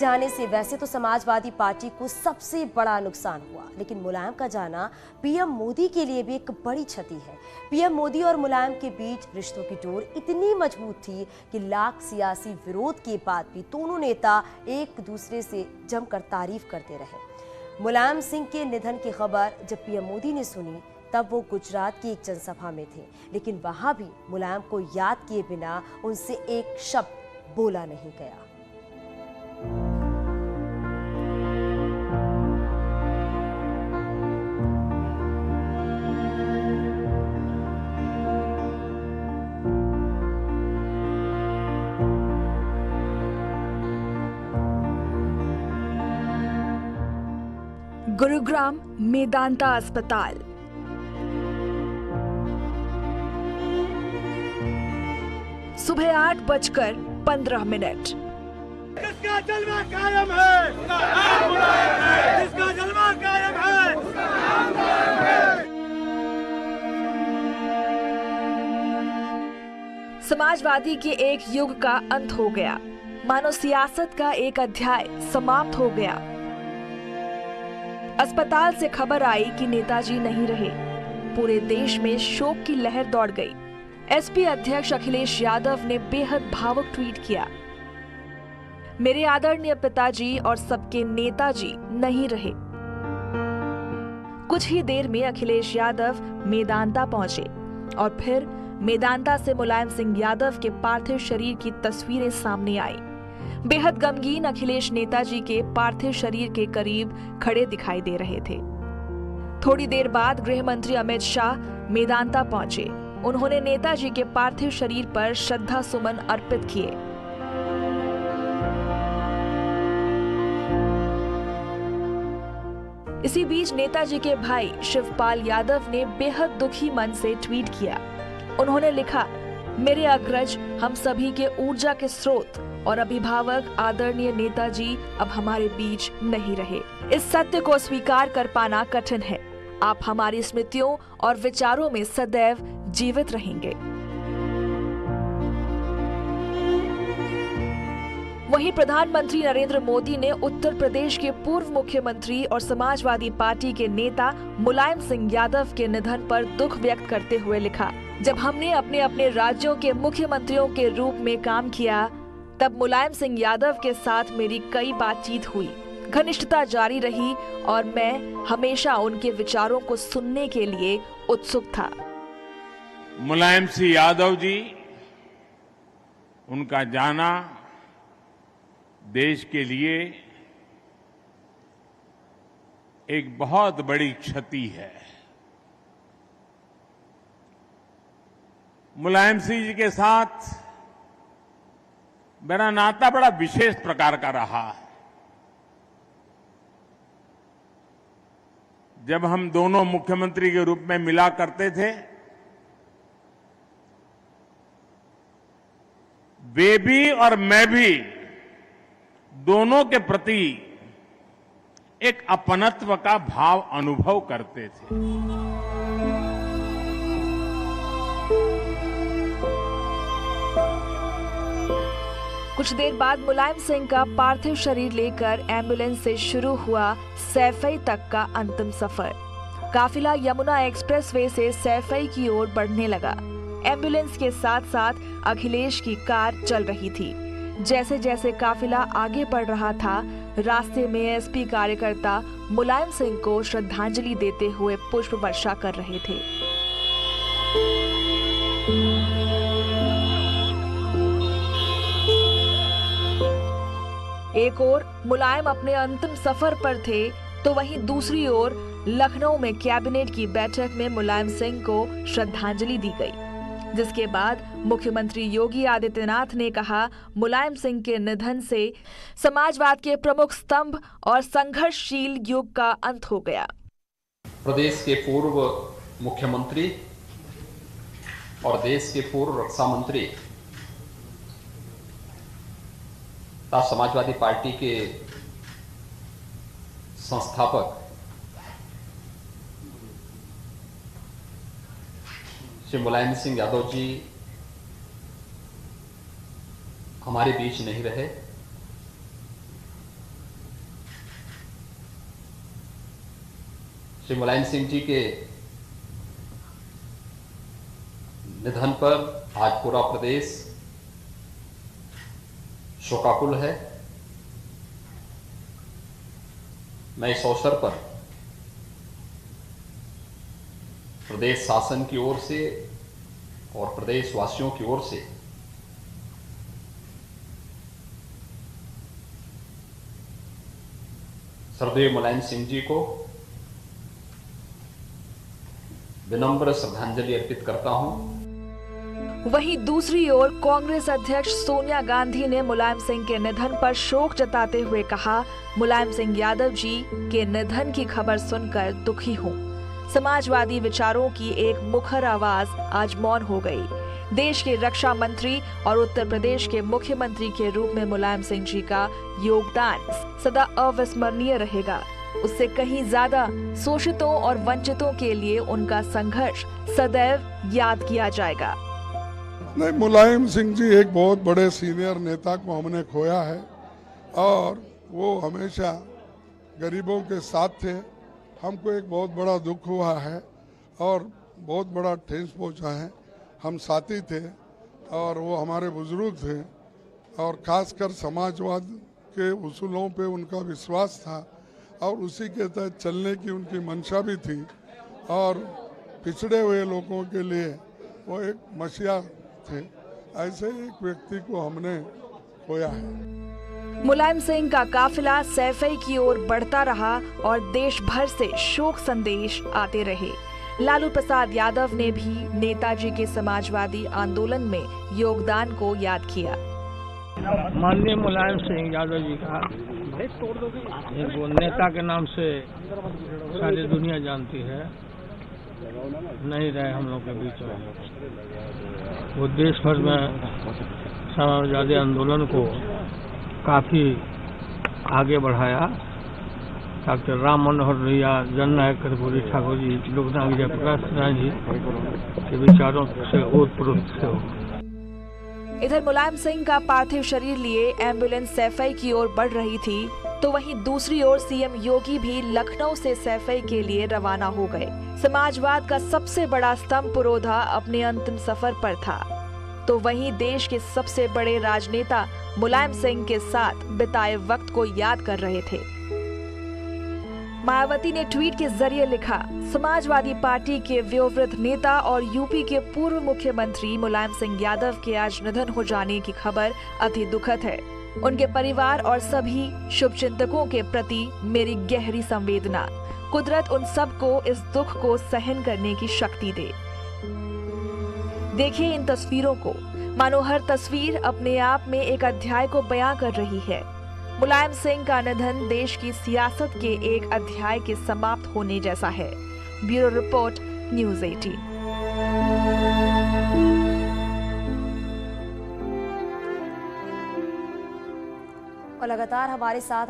जाने से वैसे तो समाजवादी पार्टी को सबसे बड़ा नुकसान हुआ, लेकिन मुलायम का जाना पीएम मोदी के लिए भी एक बड़ी क्षति है। पीएम मोदी और मुलायम के बीच रिश्तों की डोर इतनी मजबूत थी कि लाख सियासी विरोध के बाद भी दोनों नेता एक दूसरे से जमकर तारीफ करते रहे। मुलायम सिंह के निधन की खबर जब पीएम मोदी ने सुनी तब वो गुजरात की एक जनसभा में थे, लेकिन वहां भी मुलायम को याद किए बिना उनसे एक शब्द बोला नहीं गया। गुरुग्राम मेदांता अस्पताल। सुबह 8:15। जिसका जलवा कायम है, उसका नाम मुलायम है। जिसका जलवा कायम है, उसका नाम मुलायम है। समाजवादी के एक युग का अंत हो गया, मानो सियासत का एक अध्याय समाप्त हो गया। अस्पताल से खबर आई कि नेताजी नहीं रहे। पूरे देश में शोक की लहर दौड़ गई। एसपी अध्यक्ष अखिलेश यादव ने बेहद भावुक ट्वीट किया, मेरे आदरणीय पिताजी और सबके नेताजी नहीं रहे। कुछ ही देर में अखिलेश यादव मेदांता पहुंचे और फिर मेदांता से मुलायम सिंह यादव के पार्थिव शरीर की तस्वीरें सामने आई। बेहद गमगीन अखिलेश नेताजी के पार्थिव शरीर के करीब खड़े दिखाई दे रहे थे। थोड़ी देर बाद गृह मंत्री अमित शाह मेदांता पहुंचे। उन्होंने नेताजी के पार्थिव शरीर पर श्रद्धा सुमन अर्पित किए। इसी बीच नेताजी के भाई शिवपाल यादव ने बेहद दुखी मन से ट्वीट किया। उन्होंने लिखा, मेरे अग्रज, हम सभी के ऊर्जा के स्रोत और अभिभावक आदरणीय नेताजी अब हमारे बीच नहीं रहे। इस सत्य को स्वीकार कर पाना कठिन है। आप हमारी स्मृतियों और विचारों में सदैव जीवित रहेंगे। वहीं प्रधानमंत्री नरेंद्र मोदी ने उत्तर प्रदेश के पूर्व मुख्यमंत्री और समाजवादी पार्टी के नेता मुलायम सिंह यादव के निधन पर दुख व्यक्त करते हुए लिखा, जब हमने अपने अपने राज्यों के मुख्यमंत्रियों के रूप में काम किया तब मुलायम सिंह यादव के साथ मेरी कई बातचीत हुई, घनिष्ठता जारी रही और मैं हमेशा उनके विचारों को सुनने के लिए उत्सुक था। मुलायम सिंह यादव जी, उनका जाना देश के लिए एक बहुत बड़ी क्षति है। मुलायम सिंह जी के साथ मेरा नाता बड़ा विशेष प्रकार का रहा। जब हम दोनों मुख्यमंत्री के रूप में मिला करते थे, वे भी और मैं भी दोनों के प्रति एक अपनत्व का भाव अनुभव करते थे। कुछ देर बाद मुलायम सिंह का पार्थिव शरीर लेकर एम्बुलेंस से शुरू हुआ सैफई तक का अंतिम सफर। काफिला यमुना एक्सप्रेसवे से सैफई की ओर बढ़ने लगा। एम्बुलेंस के साथ साथ अखिलेश की कार चल रही थी। जैसे जैसे काफिला आगे बढ़ रहा था, रास्ते में एसपी कार्यकर्ता मुलायम सिंह को श्रद्धांजलि देते हुए पुष्प वर्षा कर रहे थे। एक ओर मुलायम अपने अंतिम सफर पर थे, तो वहीं दूसरी ओर लखनऊ में कैबिनेट की बैठक में मुलायम सिंह को श्रद्धांजलि दी गई, जिसके बाद मुख्यमंत्री योगी आदित्यनाथ ने कहा, मुलायम सिंह के निधन से समाजवाद के प्रमुख स्तंभ और संघर्षशील युग का अंत हो गया। प्रदेश के पूर्व मुख्यमंत्री और देश के पूर्व रक्षा मंत्री तथा समाजवादी पार्टी के संस्थापक श्री मुलायम सिंह यादव जी हमारे बीच नहीं रहे। श्री मुलायम सिंह जी के निधन पर आज पूरा प्रदेश शोकाकुल है। मैं इस अवसर पर प्रदेश शासन की ओर से और प्रदेशवासियों की ओर से श्रद्धेय मुलायम सिंह जी को विनम्र श्रद्धांजलि अर्पित करता हूं। वहीं दूसरी ओर कांग्रेस अध्यक्ष सोनिया गांधी ने मुलायम सिंह के निधन पर शोक जताते हुए कहा, मुलायम सिंह यादव जी के निधन की खबर सुनकर दुखी हूं। समाजवादी विचारों की एक मुखर आवाज आज मौन हो गई। देश के रक्षा मंत्री और उत्तर प्रदेश के मुख्यमंत्री के रूप में मुलायम सिंह जी का योगदान सदा अविस्मरणीय रहेगा। उससे कहीं ज्यादा शोषितों और वंचितों के लिए उनका संघर्ष सदैव याद किया जाएगा। नहीं, मुलायम सिंह जी एक बहुत बड़े सीनियर नेता को हमने खोया है और वो हमेशा गरीबों के साथ थे। हमको एक बहुत बड़ा दुख हुआ है और बहुत बड़ा ठेस पहुंचा है। हम साथी थे और वो हमारे बुजुर्ग थे और खासकर समाजवाद के उसूलों पे उनका विश्वास था और उसी के तहत चलने की उनकी मंशा भी थी और पिछड़े हुए लोगों के लिए वो एक मसीहा थे। ऐसे एक व्यक्ति को हमने खोया है। मुलायम सिंह का काफिला सैफई की ओर बढ़ता रहा और देश भर से शोक संदेश आते रहे। लालू प्रसाद यादव ने भी नेताजी के समाजवादी आंदोलन में योगदान को याद किया। माननीय मुलायम सिंह यादव जी का एक वो नेता के नाम से सारी दुनिया जानती है, नहीं रहे हम लोग के बीच में। वो देश भर में समाजवादी आंदोलन को काफी आगे बढ़ाया। डॉक्टर राम मनोहर लोहिया, जननायक कर्पूरी ठाकुर जी, लोकनायक जयप्रकाश नारायण जी के विचारों से ओतप्रोत थे। इधर मुलायम सिंह का पार्थिव शरीर लिए एम्बुलेंस सैफई की ओर बढ़ रही थी, तो वहीं दूसरी ओर सीएम योगी भी लखनऊ से सैफई के लिए रवाना हो गए। समाजवाद का सबसे बड़ा स्तंभ पुरोधा अपने अंतिम सफर पर था, तो वहीं देश के सबसे बड़े राजनेता मुलायम सिंह के साथ बिताए वक्त को याद कर रहे थे। मायावती ने ट्वीट के जरिए लिखा, समाजवादी पार्टी के वयोवृद्ध नेता और यूपी के पूर्व मुख्यमंत्री मुलायम सिंह यादव के आज निधन हो जाने की खबर अति दुखद है। उनके परिवार और सभी शुभचिंतकों के प्रति मेरी गहरी संवेदना। कुदरत उन सबको इस दुख को सहन करने की शक्ति दे। देखिए इन तस्वीरों को, मानो हर तस्वीर अपने आप में एक अध्याय को बयां कर रही है। मुलायम सिंह का निधन देश की सियासत के एक अध्याय के समाप्त होने जैसा है। Bureau report, news 18। और लगातार हमारे साथ